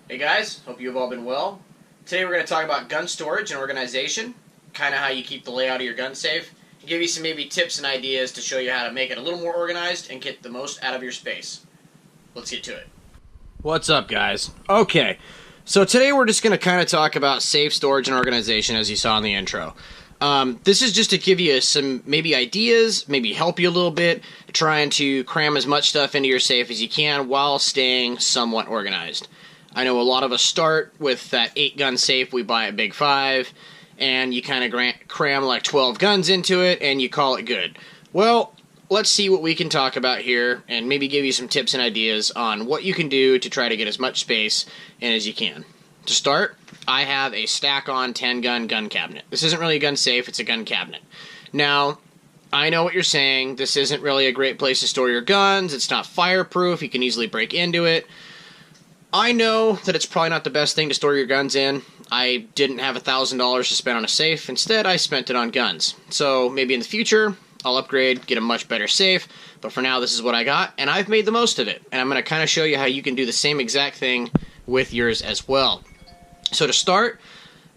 Hey guys, hope you've all been well. Today we're going to talk about gun storage and organization, kind of how you keep the layout of your gun safe, and give you some maybe tips and ideas to show you how to make it a little more organized and get the most out of your space. Let's get to it. What's up, guys? Okay, so today we're just going to kind of talk about safe storage and organization, as you saw in the intro. This is just to give you some maybe ideas, maybe help you a little bit, trying to cram as much stuff into your safe as you can while staying somewhat organized. I know a lot of us start with that 8-gun safe we buy at Big 5, and you kind of cram like 12 guns into it, and you call it good. Well, let's see what we can talk about here, and maybe give you some tips and ideas on what you can do to try to get as much space in as you can. To start, I have a stack-on 10-gun gun cabinet. This isn't really a gun safe, it's a gun cabinet. Now, I know what you're saying. This isn't really a great place to store your guns. It's not fireproof. You can easily break into it. I know that it's probably not the best thing to store your guns in. I didn't have $1,000 to spend on a safe. Instead, I spent it on guns. So maybe in the future, I'll upgrade, get a much better safe. But for now, this is what I got, and I've made the most of it. And I'm going to kind of show you how you can do the same exact thing with yours as well. So to start,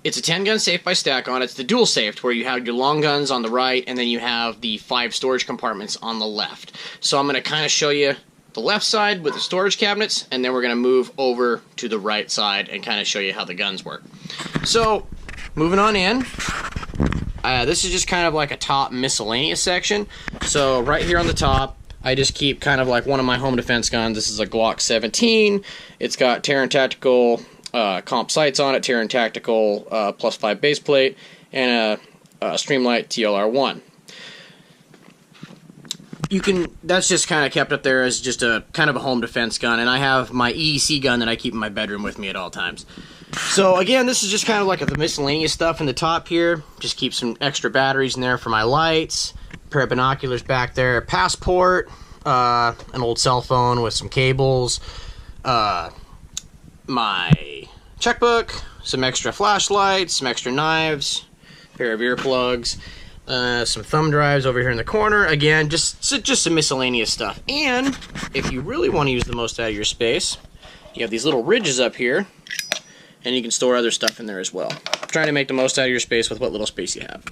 it's a 10-gun safe by Stack-On. It's the dual safe, where you have your long guns on the right, and then you have the 5 storage compartments on the left. So I'm going to kind of show you the left side with the storage cabinets, and then we're going to move over to the right side and kind of show you how the guns work. So, moving on in, this is just kind of like a top miscellaneous section. So right here on the top, I just keep kind of like one of my home defense guns. This is a Glock 17. It's got Terran Tactical comp sights on it, Terran Tactical +5 base plate, and a Streamlight TLR1. That's just kind of kept up there as just a kind of a home defense gun, and I have my EEC gun that I keep in my bedroom with me at all times. So again, this is just kind of like the miscellaneous stuff in the top here. Just keep some extra batteries in there for my lights, a pair of binoculars back there, passport, an old cell phone with some cables, my checkbook, some extra flashlights, some extra knives, a pair of earplugs, some thumb drives over here in the corner. Again, just some miscellaneous stuff. And if you really want to use the most out of your space, you have these little ridges up here, and you can store other stuff in there as well. Trying to make the most out of your space with what little space you have.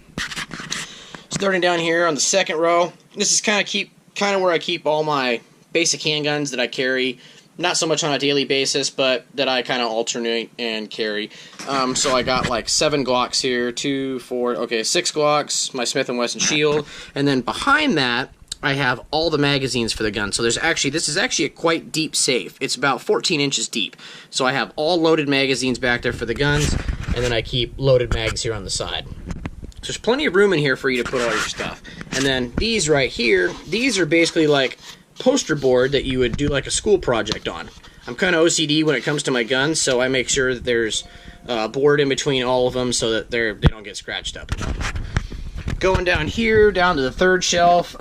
Starting down here on the second row, this is kind of where I keep all my basic handguns that I carry. Not so much on a daily basis, but that I kind of alternate and carry. So I got like 7 Glocks here, 6 Glocks, my Smith & Wesson Shield, and then behind that, I have all the magazines for the gun. So this is actually a quite deep safe. It's about 14 inches deep. So I have all loaded magazines back there for the guns, and then I keep loaded mags here on the side. So there's plenty of room in here for you to put all your stuff. And then these right here, these are basically like poster board that you would do like a school project on. I'm kind of OCD when it comes to my guns, so I make sure that there's a board in between all of them so that they don't get scratched up. Going down here, down to the third shelf,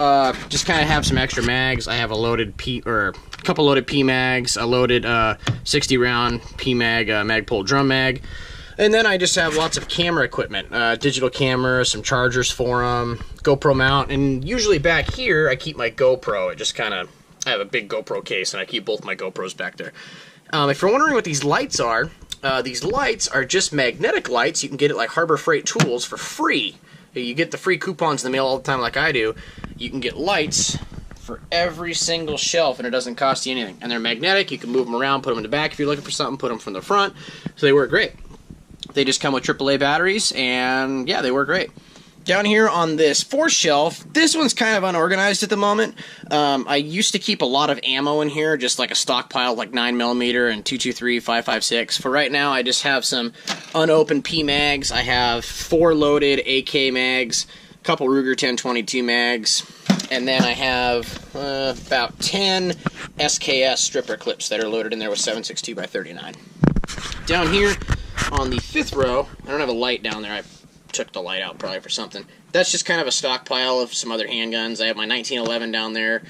just kind of have some extra mags. I have a loaded a couple loaded P mags, a loaded 60-round P mag, Magpul drum mag. And then I just have lots of camera equipment, digital camera, some chargers for them, GoPro mount, and usually back here I keep my GoPro. I have a big GoPro case, and I keep both my GoPros back there. If you're wondering what these lights are just magnetic lights. You can get it like Harbor Freight Tools for free. You get the free coupons in the mail all the time like I do. You can get lights for every single shelf, and it doesn't cost you anything. And they're magnetic. You can move them around, put them in the back if you're looking for something, put them from the front. So they work great. They just come with AAA batteries, and yeah, they work great. Down here on this fourth shelf, this one's kind of unorganized at the moment. I used to keep a lot of ammo in here, just like a stockpile, like 9mm and 223, 5.56. For right now, I just have some unopened P mags. I have 4 loaded AK mags, a couple Ruger 1022 mags, and then I have about 10 SKS stripper clips that are loaded in there with 7.62 by 39. Down here, on the 5th row, I don't have a light down there. I took the light out probably for something. That's just kind of a stockpile of some other handguns. I have my 1911 down there,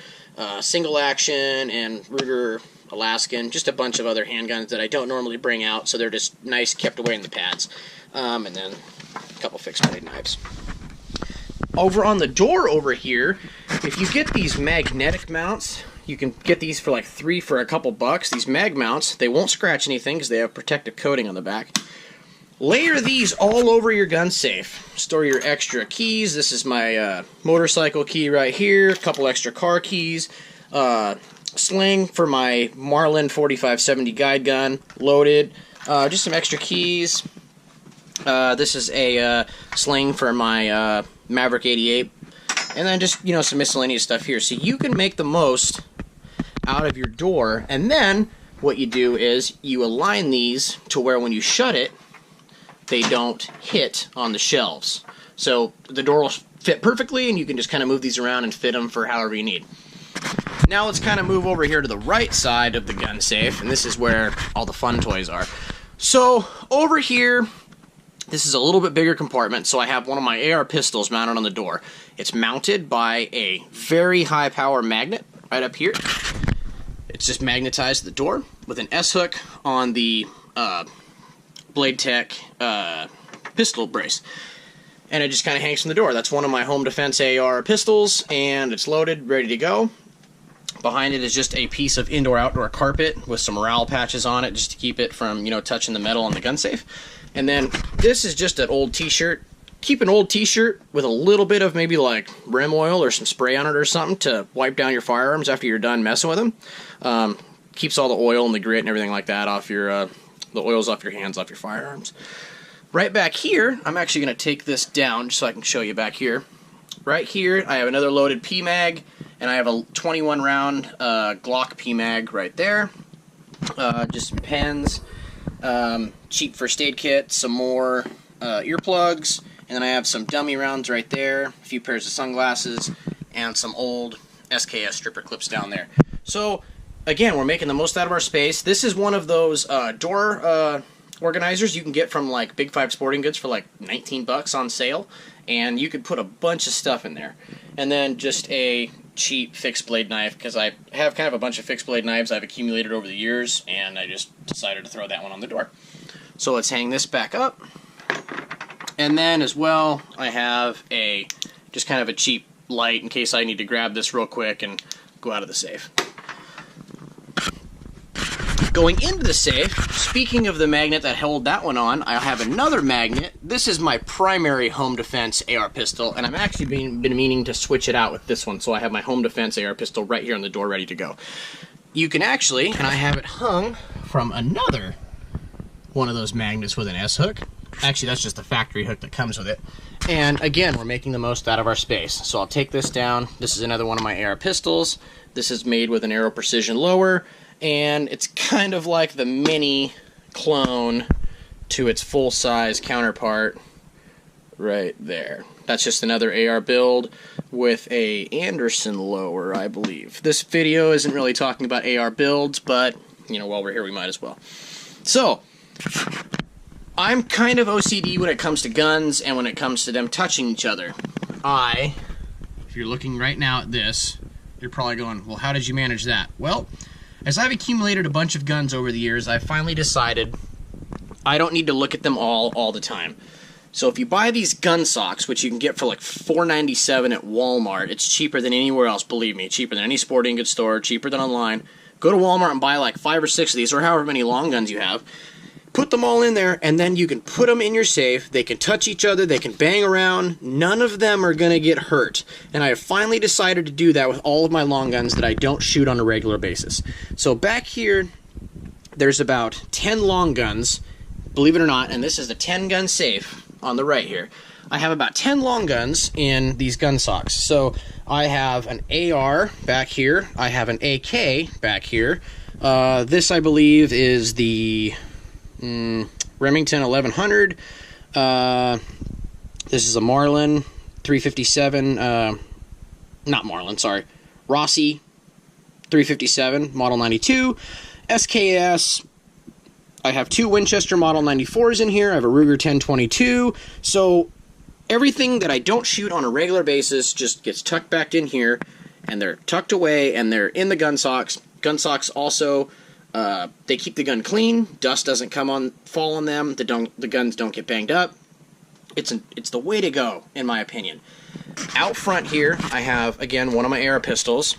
single action and Ruger Alaskan, just a bunch of other handguns that I don't normally bring out, so they're just nice kept away in the pads. And then a couple fixed blade knives. Over on the door over here, if you get these magnetic mounts, You can get these for like 3 for a couple bucks. These mag mounts, they won't scratch anything because they have protective coating on the back. Layer these all over your gun safe. Store your extra keys. This is my motorcycle key right here. A couple extra car keys. Sling for my Marlin 4570 guide gun, loaded. Just some extra keys. This is a sling for my Maverick 88. And then just, some miscellaneous stuff here. So you can make the most out of your door. And then what you do is you align these to where when you shut it, they don't hit on the shelves. So the door will fit perfectly, and you can just kind of move these around and fit them for however you need. Now let's kind of move over here to the right side of the gun safe, and this is where all the fun toys are. So over here, this is a little bit bigger compartment, so I have one of my AR pistols mounted on the door. It's mounted by a very high power magnet right up here. It's just magnetized to the door with an S-hook on the Blade Tech pistol brace. And it just kind of hangs from the door. That's one of my home defense AR pistols, and it's loaded, ready to go. Behind it is just a piece of indoor-outdoor carpet with some rowel patches on it just to keep it from, touching the metal on the gun safe. And then this is just an old t-shirt. Keep an old t-shirt with a little bit of maybe like rim oil or some spray on it or something to wipe down your firearms after you're done messing with them. Keeps all the oil and the grit and everything like that off your, the oils off your hands, off your firearms. Right back here, I'm actually going to take this down just so I can show you back here. Right here, I have another loaded PMag, and I have a 21 round Glock PMag right there. Just some pens, cheap first aid kit, some more earplugs, and then I have some dummy rounds right there, a few pairs of sunglasses, and some old SKS stripper clips down there. So, again, we're making the most out of our space. This is one of those door organizers you can get from like Big 5 Sporting Goods for like 19 bucks on sale, and you could put a bunch of stuff in there. And then just a cheap fixed blade knife, because I have kind of a bunch of fixed blade knives I've accumulated over the years, and I just decided to throw that one on the door. So let's hang this back up. And then as well, I have a just kind of a cheap light in case I need to grab this real quick and go out of the safe. Going into the safe, speaking of the magnet that held that one on, I have another magnet. This is my primary home defense AR pistol, and I'm actually been meaning to switch it out with this one, so I have my home defense AR pistol right here on the door ready to go. You can actually, and I have it hung from another one of those magnets with an S-hook. Actually, that's just the factory hook that comes with it. And again, we're making the most out of our space. So I'll take this down. This is another one of my AR pistols. This is made with an Aero Precision lower, and it's kind of like the mini clone to its full-size counterpart right there. That's just another AR build with a Anderson lower, I believe. This video isn't really talking about AR builds, but, while we're here, we might as well. So, I'm kind of OCD when it comes to guns and when it comes to them touching each other. If you're looking right now at this, you're probably going, well, how did you manage that? Well, as I've accumulated a bunch of guns over the years, I've finally decided I don't need to look at them all the time. So if you buy these gun socks, which you can get for like $4.97 at Walmart, it's cheaper than anywhere else, believe me, cheaper than any sporting goods store, cheaper than online. Go to Walmart and buy like 5 or 6 of these, or however many long guns you have. Put them all in there, and then you can put them in your safe. They can touch each other. They can bang around. None of them are going to get hurt. And I have finally decided to do that with all of my long guns that I don't shoot on a regular basis. So back here, there's about 10 long guns, believe it or not, and this is the 10-gun safe on the right here. I have about 10 long guns in these gun socks. So I have an AR back here. I have an AK back here. This, I believe, is the Remington 1100. This is a Marlin 357. Not Marlin, sorry. Rossi 357, Model 92. SKS. I have 2 Winchester Model 94s in here. I have a Ruger 1022. So everything that I don't shoot on a regular basis just gets tucked back in here, and they're tucked away, and they're in the gun socks. Gun socks also, they keep the gun clean. Dust doesn't fall on them. The guns don't get banged up. It's the way to go, in my opinion. Out front here, I have, again, one of my AR pistols.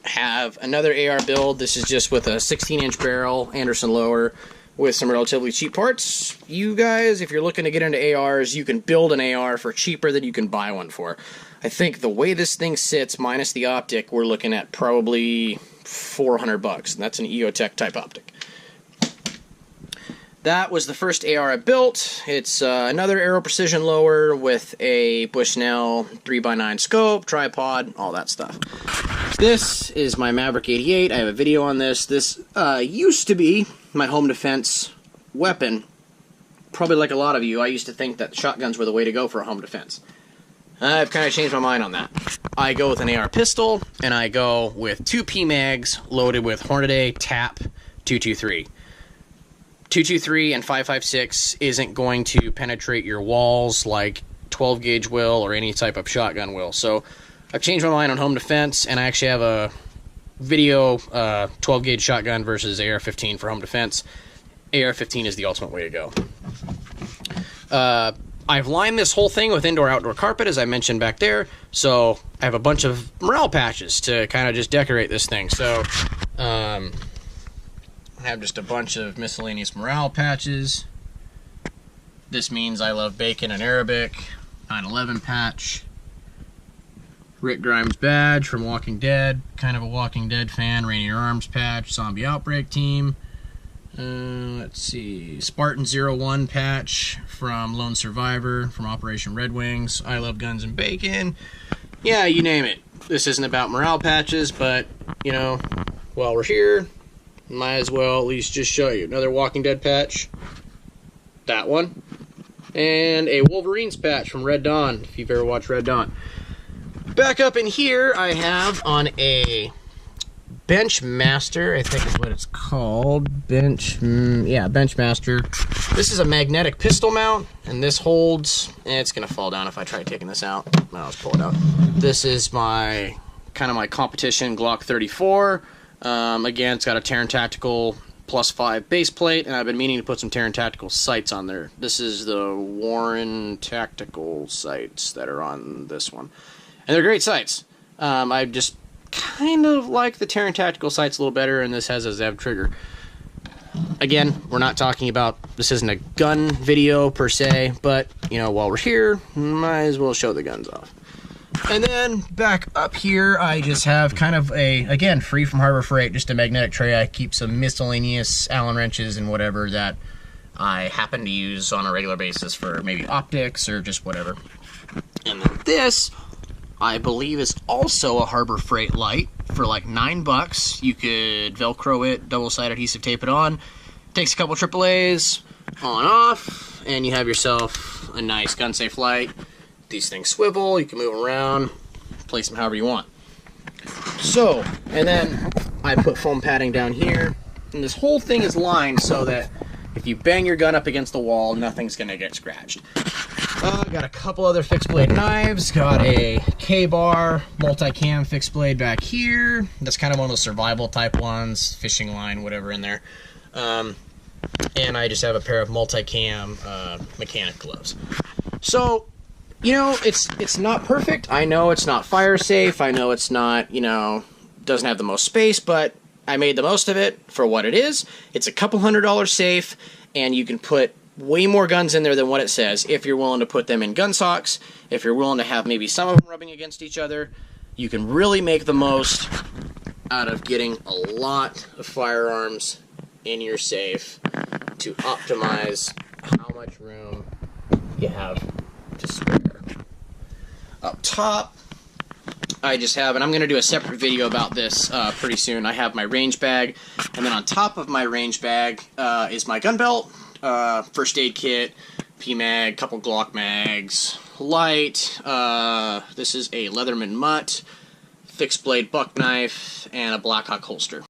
have another AR build. This is just with a 16-inch barrel, Anderson lower, with some relatively cheap parts. You guys, if you're looking to get into ARs, you can build an AR for cheaper than you can buy one for. I think the way this thing sits, minus the optic, we're looking at probably $400, and that's an EOTech type optic. That was the first AR I built. It's another Aero Precision lower with a Bushnell 3x9 scope, tripod, all that stuff. This is my Maverick 88. I have a video on this. This used to be my home defense weapon. Probably like a lot of you, I used to think that shotguns were the way to go for a home defense. I've kind of changed my mind on that. I go with an AR pistol, and I go with 2 PMags loaded with Hornady TAP 223. 223 and 5.56 isn't going to penetrate your walls like 12 gauge will or any type of shotgun will. So I've changed my mind on home defense, and I actually have a video 12 gauge shotgun versus AR-15 for home defense. AR-15 is the ultimate way to go. I've lined this whole thing with indoor-outdoor carpet, as I mentioned back there, so I have a bunch of morale patches to kind of just decorate this thing. So I have just a bunch of miscellaneous morale patches. This means I love bacon and Arabic. 9/11 patch. Rick Grimes badge from Walking Dead. Kind of a Walking Dead fan. Rainier Arms patch. Zombie Outbreak team. Let's see. Spartan 01 patch from Lone Survivor from Operation Red Wings. I love guns and bacon. Yeah, you name it. This isn't about morale patches, but, you know, while we're here, might as well at least just show you. Another Walking Dead patch. That one. And a Wolverines patch from Red Dawn, if you've ever watched Red Dawn. Back up in here, I have on a Benchmaster, I think is what it's called. Benchmaster. This is a magnetic pistol mount, and this holds, it's going to fall down if I try taking this out. No, let's pull it out. This is my, kind of my competition Glock 34. Again, it's got a Terran Tactical +5 base plate, and I've been meaning to put some Terran Tactical sights on there. This is the Warren Tactical sights that are on this one. And they're great sights. I just kind of like the Terran Tactical sights a little better, and this has a Zev trigger. Again, we're not talking about, this isn't a gun video per se, but, you know, while we're here, might as well show the guns off. And then back up here, I just have kind of a, again, free from Harbor Freight, just a magnetic tray. I keep some miscellaneous Allen wrenches and whatever that I happen to use on a regular basis for maybe optics or just whatever. And then this, I believe, is also a Harbor Freight light for like $9. You could Velcro it, double-sided adhesive tape it on. Takes a couple AAAs, on off, and you have yourself a nice gun-safe light. These things swivel, you can move around, place them however you want. So, and then I put foam padding down here, and this whole thing is lined so that if you bang your gun up against the wall, nothing's gonna get scratched. Got a couple other fixed blade knives, got a K-bar multi-cam fixed blade back here. That's kind of one of those survival type ones, fishing line, whatever in there. And I just have a pair of multi-cam mechanic gloves. So, you know, it's not perfect. I know it's not fire safe. I know it's not, you know, doesn't have the most space, but I made the most of it for what it is. It's a couple $100 safe, and you can put way more guns in there than what it says if you're willing to put them in gun socks, if you're willing to have maybe some of them rubbing against each other. You can really make the most out of getting a lot of firearms in your safe to optimize how much room you have to spare. Up top, I just have, and I'm going to do a separate video about this pretty soon, I have my range bag, and then on top of my range bag is my gun belt, first aid kit, PMag, couple Glock mags, light, this is a Leatherman Mutt, fixed blade buck knife, and a Blackhawk holster.